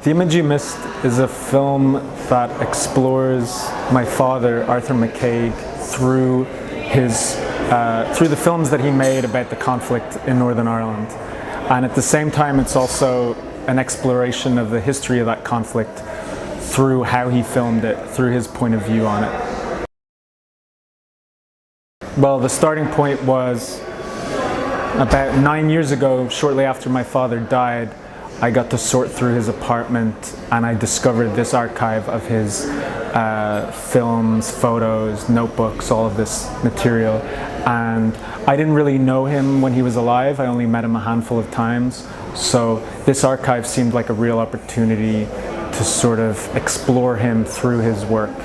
The Image You Missed is a film that explores my father, Arthur McCaig, through the films that he made about the conflict in Northern Ireland. And at the same time, it's also an exploration of the history of that conflict through how he filmed it, through his point of view on it. Well, the starting point was about 9 years ago, shortly after my father died. I got to sort through his apartment and I discovered this archive of his films, photos, notebooks, all of this material. And I didn't really know him when he was alive. I only met him a handful of times. So this archive seemed like a real opportunity to sort of explore him through his work.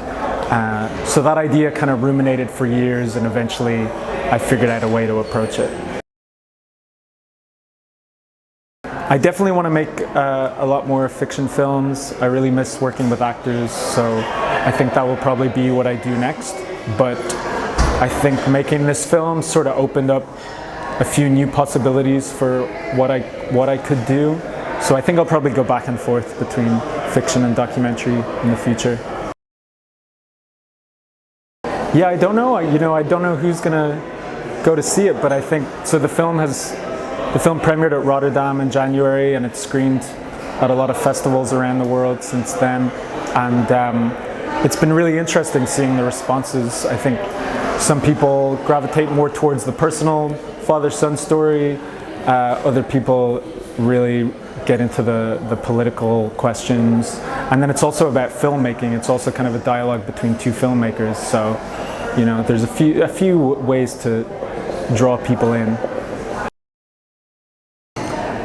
So that idea kind of ruminated for years, and eventually I figured out a way to approach it. I definitely want to make a lot more fiction films. I really miss working with actors, so I think that will probably be what I do next. But I think making this film sort of opened up a few new possibilities for what I could do. So I think I'll probably go back and forth between fiction and documentary in the future. Yeah, I don't know. I don't know who's gonna go to see it, but I think so. The film premiered at Rotterdam in January, and it's screened at a lot of festivals around the world since then. And it's been really interesting seeing the responses. I think some people gravitate more towards the personal father-son story. Other people really get into the political questions. And then it's also about filmmaking. It's also kind of a dialogue between two filmmakers. So, there's a few ways to draw people in.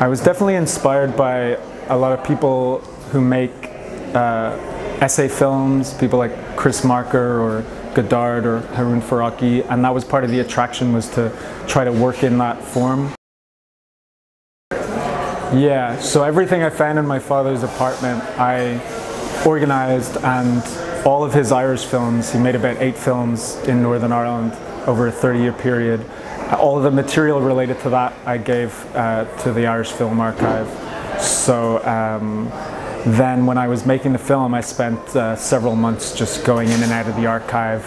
I was definitely inspired by a lot of people who make essay films, people like Chris Marker or Godard or Haroon Faraki, and that was part of the attraction, was to try to work in that form. Yeah, so everything I found in my father's apartment I organized, and all of his Irish films, he made about 8 films in Northern Ireland over a 30-year period. All of the material related to that I gave to the Irish Film Archive. So then when I was making the film, I spent several months just going in and out of the archive,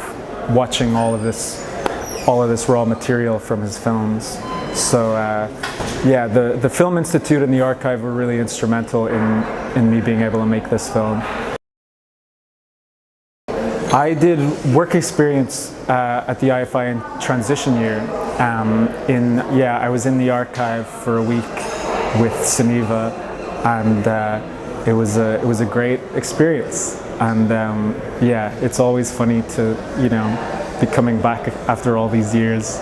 watching all of this raw material from his films. So yeah, the Film Institute and the archive were really instrumental in me being able to make this film. I did work experience at the IFI in transition year. I was in the archive for a week with Sunniva, and it was a great experience. And yeah, it's always funny to be coming back after all these years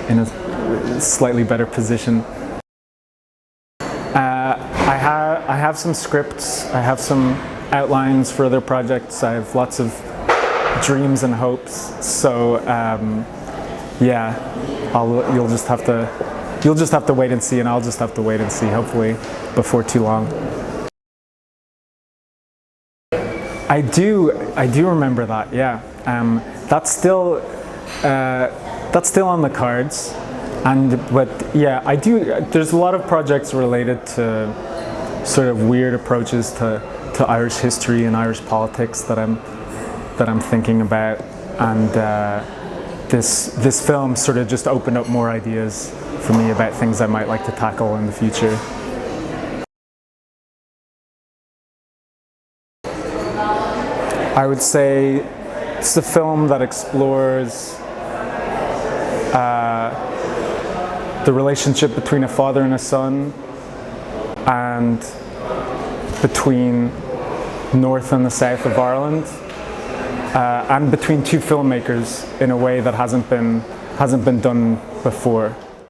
in a slightly better position. I have some scripts. I have some outlines for other projects. I have lots of dreams and hopes. So yeah, you'll just have to wait and see, and I'll just have to wait and see, hopefully before too long. I do remember that. Yeah, that's still on the cards. But yeah, I do. There's a lot of projects related to sort of weird approaches to Irish history and Irish politics that I'm thinking about, and this film sort of just opened up more ideas for me about things I might like to tackle in the future. I would say it's a film that explores the relationship between a father and a son, and between North and the South of Ireland, and between two filmmakers in a way that hasn't been done before.